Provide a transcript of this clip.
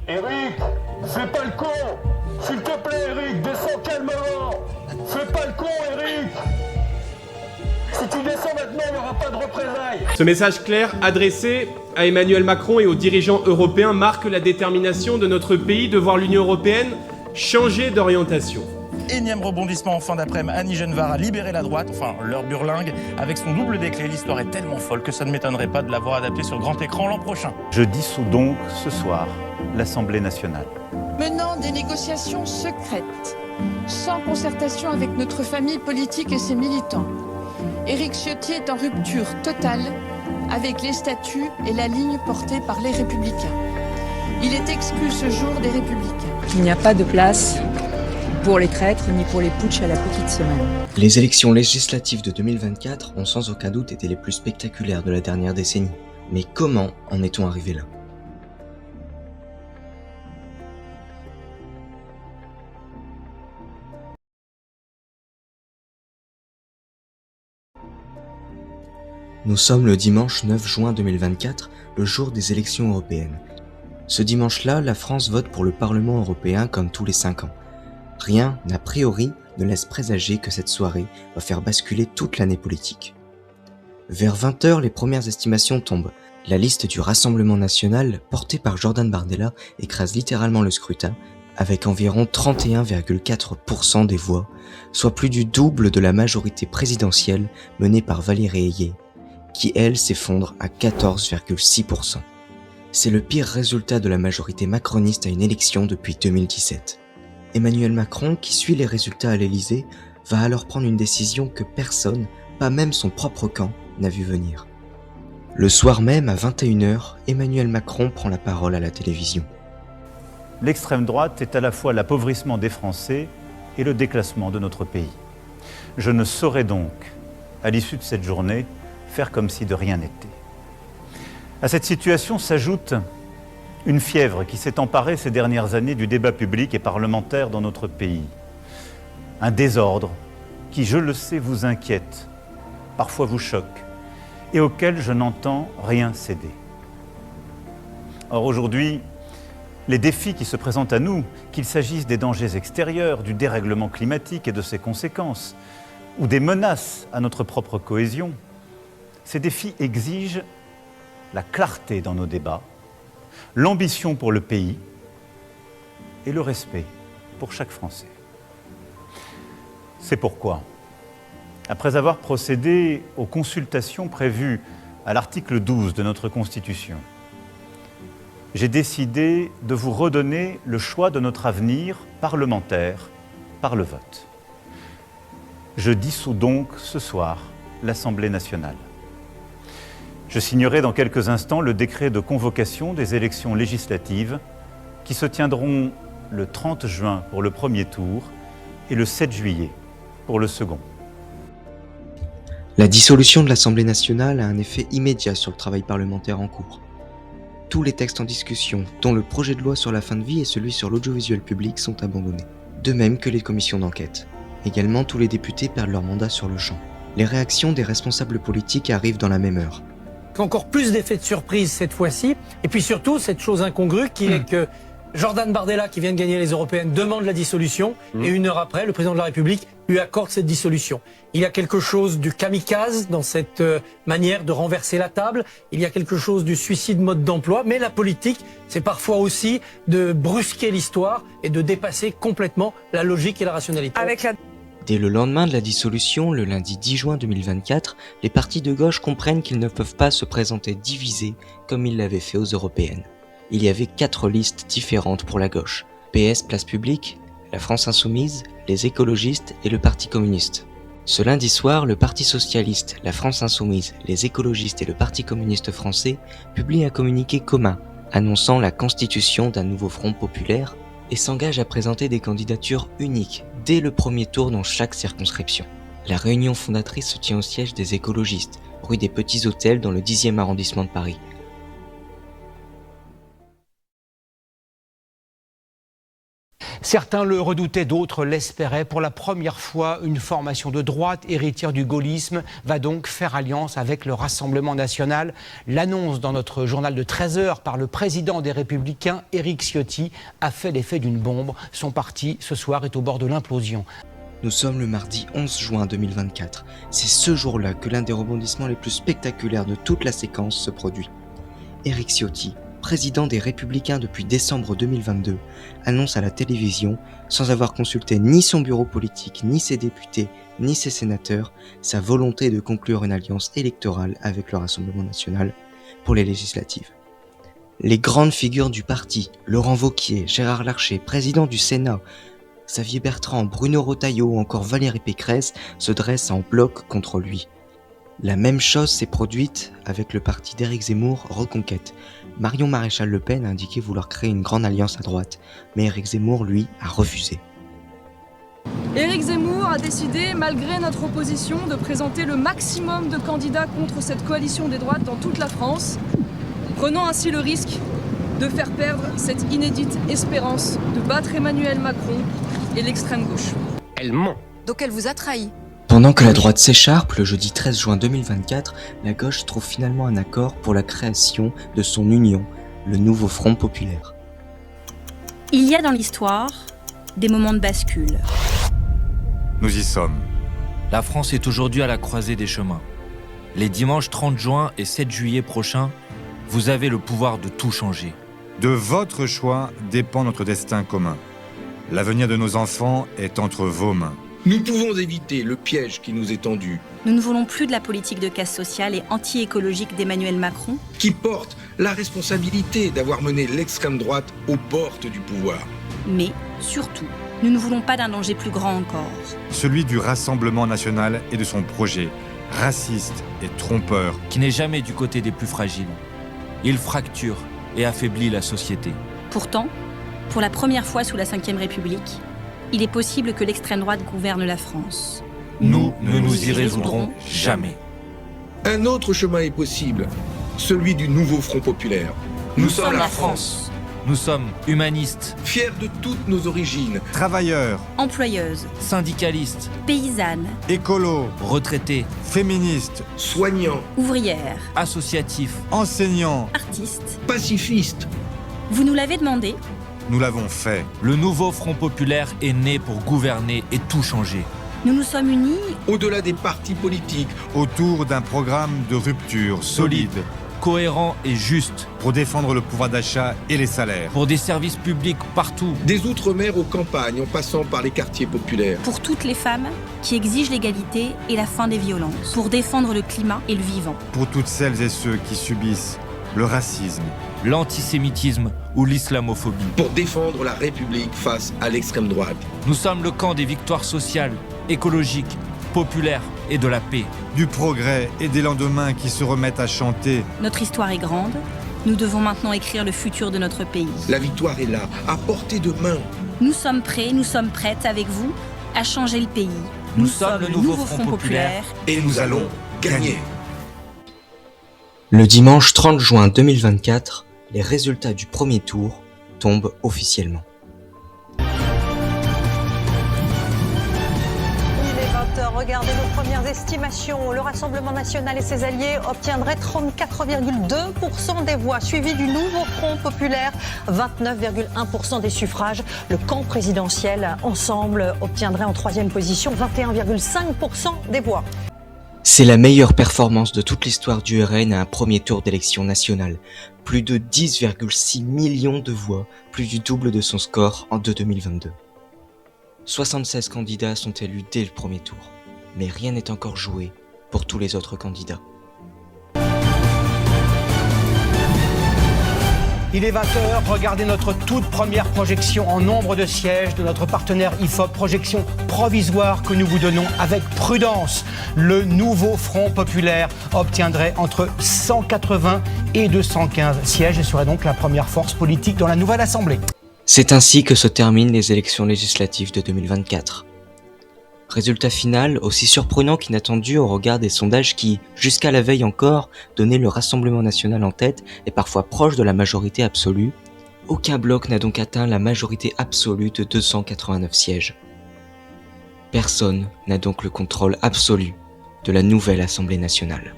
Eric, fais pas le con. S'il te plaît, Eric, descends calmement. Fais pas le con, Eric. Si tu descends maintenant, il n'y aura pas de représailles. Ce message clair adressé à Emmanuel Macron et aux dirigeants européens marque la détermination de notre pays de voir l'Union européenne changer d'orientation. Énième rebondissement en fin d'après-midi, Annie Genevard a libéré la droite, enfin leur burlingue, avec son double déclé. L'histoire est tellement folle que ça ne m'étonnerait pas de l'avoir adapté sur grand écran l'an prochain. Je dissous donc ce soir l'Assemblée nationale. Menant des négociations secrètes, sans concertation avec notre famille politique et ses militants, Éric Ciotti est en rupture totale avec les statuts et la ligne portée par les Républicains. Il est exclu ce jour des Républicains. Il n'y a pas de place pour les traîtres ni pour les putschs à la petite semaine. Les élections législatives de 2024 ont sans aucun doute été les plus spectaculaires de la dernière décennie. Mais comment en est-on arrivé là ? Nous sommes le dimanche 9 juin 2024, le jour des élections européennes. Ce dimanche-là, la France vote pour le Parlement européen comme tous les 5 ans. Rien, a priori, ne laisse présager que cette soirée va faire basculer toute l'année politique. Vers 20h, les premières estimations tombent. La liste du Rassemblement national, portée par Jordan Bardella, écrase littéralement le scrutin, avec environ 31,4% des voix, soit plus du double de la majorité présidentielle menée par Valérie Ayé, qui elle s'effondre à 14,6%. C'est le pire résultat de la majorité macroniste à une élection depuis 2017. Emmanuel Macron, qui suit les résultats à l'Élysée, va alors prendre une décision que personne, pas même son propre camp, n'a vu venir. Le soir même, à 21h, Emmanuel Macron prend la parole à la télévision. L'extrême droite est à la fois l'appauvrissement des Français et le déclassement de notre pays. Je ne saurais donc, à l'issue de cette journée, faire comme si de rien n'était. À cette situation s'ajoute une fièvre qui s'est emparée ces dernières années du débat public et parlementaire dans notre pays. Un désordre qui, je le sais, vous inquiète, parfois vous choque, et auquel je n'entends rien céder. Or aujourd'hui, les défis qui se présentent à nous, qu'il s'agisse des dangers extérieurs, du dérèglement climatique et de ses conséquences, ou des menaces à notre propre cohésion, ces défis exigent la clarté dans nos débats, l'ambition pour le pays et le respect pour chaque Français. C'est pourquoi, après avoir procédé aux consultations prévues à l'article 12 de notre Constitution, j'ai décidé de vous redonner le choix de notre avenir parlementaire par le vote. Je dissous donc ce soir l'Assemblée nationale. Je signerai dans quelques instants le décret de convocation des élections législatives qui se tiendront le 30 juin pour le premier tour et le 7 juillet pour le second. La dissolution de l'Assemblée nationale a un effet immédiat sur le travail parlementaire en cours. Tous les textes en discussion, dont le projet de loi sur la fin de vie et celui sur l'audiovisuel public, sont abandonnés. De même que les commissions d'enquête. Également, tous les députés perdent leur mandat sur le champ. Les réactions des responsables politiques arrivent dans la même heure. Encore plus d'effet de surprise cette fois-ci. Et puis surtout, cette chose incongrue qui est que Jordan Bardella, qui vient de gagner les européennes, demande la dissolution. Et 1 heure après, le président de la République lui accorde cette dissolution. Il y a quelque chose du kamikaze dans cette manière de renverser la table. Il y a quelque chose du suicide mode d'emploi. Mais la politique, c'est parfois aussi de brusquer l'histoire et de dépasser complètement la logique et la rationalité. Dès le lendemain de la dissolution, le lundi 10 juin 2024, les partis de gauche comprennent qu'ils ne peuvent pas se présenter divisés comme ils l'avaient fait aux européennes. Il y avait 4 listes différentes pour la gauche. PS Place Publique, la France Insoumise, les écologistes et le Parti communiste. Ce lundi soir, le Parti socialiste, la France Insoumise, les écologistes et le Parti communiste français publient un communiqué commun annonçant la constitution d'un nouveau front populaire et s'engagent à présenter des candidatures uniques dès le premier tour dans chaque circonscription. La réunion fondatrice se tient au siège des écologistes, rue des Petits Hôtels dans le 10e arrondissement de Paris. Certains le redoutaient, d'autres l'espéraient. Pour la première fois, une formation de droite héritière du gaullisme va donc faire alliance avec le Rassemblement national. L'annonce dans notre journal de 13h par le président des Républicains, Éric Ciotti, a fait l'effet d'une bombe. Son parti, ce soir, est au bord de l'implosion. Nous sommes le mardi 11 juin 2024. C'est ce jour-là que l'un des rebondissements les plus spectaculaires de toute la séquence se produit. Éric Ciotti, président des Républicains depuis décembre 2022, annonce à la télévision, sans avoir consulté ni son bureau politique, ni ses députés, ni ses sénateurs, sa volonté de conclure une alliance électorale avec le Rassemblement national pour les législatives. Les grandes figures du parti, Laurent Wauquiez, Gérard Larcher, président du Sénat, Xavier Bertrand, Bruno Retailleau ou encore Valérie Pécresse se dressent en bloc contre lui. La même chose s'est produite avec le parti d'Éric Zemmour, Reconquête. Marion Maréchal Le Pen a indiqué vouloir créer une grande alliance à droite, mais Éric Zemmour, lui, a refusé. Éric Zemmour a décidé, malgré notre opposition, de présenter le maximum de candidats contre cette coalition des droites dans toute la France, prenant ainsi le risque de faire perdre cette inédite espérance de battre Emmanuel Macron et l'extrême gauche. Elle ment. Donc elle vous a trahi. Pendant que la droite s'écharpe, le jeudi 13 juin 2024, la gauche trouve finalement un accord pour la création de son union, le nouveau Front populaire. Il y a dans l'histoire des moments de bascule. Nous y sommes. La France est aujourd'hui à la croisée des chemins. Les dimanches 30 juin et 7 juillet prochains, vous avez le pouvoir de tout changer. De votre choix dépend notre destin commun. L'avenir de nos enfants est entre vos mains. Nous pouvons éviter le piège qui nous est tendu. Nous ne voulons plus de la politique de casse sociale et anti-écologique d'Emmanuel Macron, qui porte la responsabilité d'avoir mené l'extrême droite aux portes du pouvoir. mais surtout, nous ne voulons pas d'un danger plus grand encore. Celui du Rassemblement national et de son projet, raciste et trompeur. Qui n'est jamais du côté des plus fragiles. Il fracture et affaiblit la société. Pourtant, pour la première fois sous la Ve République, il est possible que l'extrême droite gouverne la France. Nous ne nous y résoudrons jamais. Un autre chemin est possible, celui du nouveau Front populaire. Nous sommes la France. Nous sommes humanistes, fiers de toutes nos origines, Travailleurs, Employeuses, syndicalistes, paysannes, écolos, retraités, féministes, soignants, ouvrières, associatifs, enseignants. artistes. pacifistes. Vous nous l'avez demandé, Nous l'avons fait. Le nouveau Front populaire est né pour gouverner et tout changer. nous nous sommes unis Au-delà des partis politiques, Autour d'un programme de rupture solide Cohérent et juste, pour défendre le pouvoir d'achat et les salaires. pour des services publics partout. des outre-mer aux campagnes en passant par les quartiers populaires. pour toutes les femmes qui exigent l'égalité et la fin des violences, pour défendre le climat et le vivant. Pour toutes celles et ceux qui subissent le racisme, L'antisémitisme ou l'islamophobie. Pour défendre la République face à l'extrême droite. Nous sommes le camp des victoires sociales, écologiques, populaires et de la paix. du progrès et des lendemains qui se remettent à chanter. Notre histoire est grande, nous devons maintenant écrire le futur de notre pays. La victoire est là, à portée de main. Nous sommes prêts, nous sommes prêtes avec vous à changer le pays. Nous sommes le nouveau Front populaire. Et nous allons gagner. Le dimanche 30 juin 2024, les résultats du premier tour tombent officiellement. Regardez nos premières estimations. Le Rassemblement national et ses alliés obtiendraient 34,2% des voix, suivi du nouveau Front populaire, 29,1% des suffrages. Le camp présidentiel, ensemble, obtiendrait en troisième position 21,5% des voix. C'est la meilleure performance de toute l'histoire du RN à un premier tour d'élection nationale. Plus de 10,6 millions de voix, plus du double de son score en 2022. 76 candidats sont élus dès le premier tour, mais rien n'est encore joué pour tous les autres candidats. Il est 20h, regardez notre toute première projection en nombre de sièges de notre partenaire IFOP, projection provisoire que nous vous donnons avec prudence. Le nouveau Front populaire obtiendrait entre 180 et 215 sièges et serait donc la première force politique dans la nouvelle Assemblée. C'est ainsi que se terminent les élections législatives de 2024. Résultat final aussi surprenant qu'inattendu au regard des sondages qui, jusqu'à la veille encore, donnaient le Rassemblement national en tête et parfois proche de la majorité absolue. Aucun bloc n'a donc atteint la majorité absolue de 289 sièges. Personne n'a donc le contrôle absolu de la nouvelle Assemblée nationale.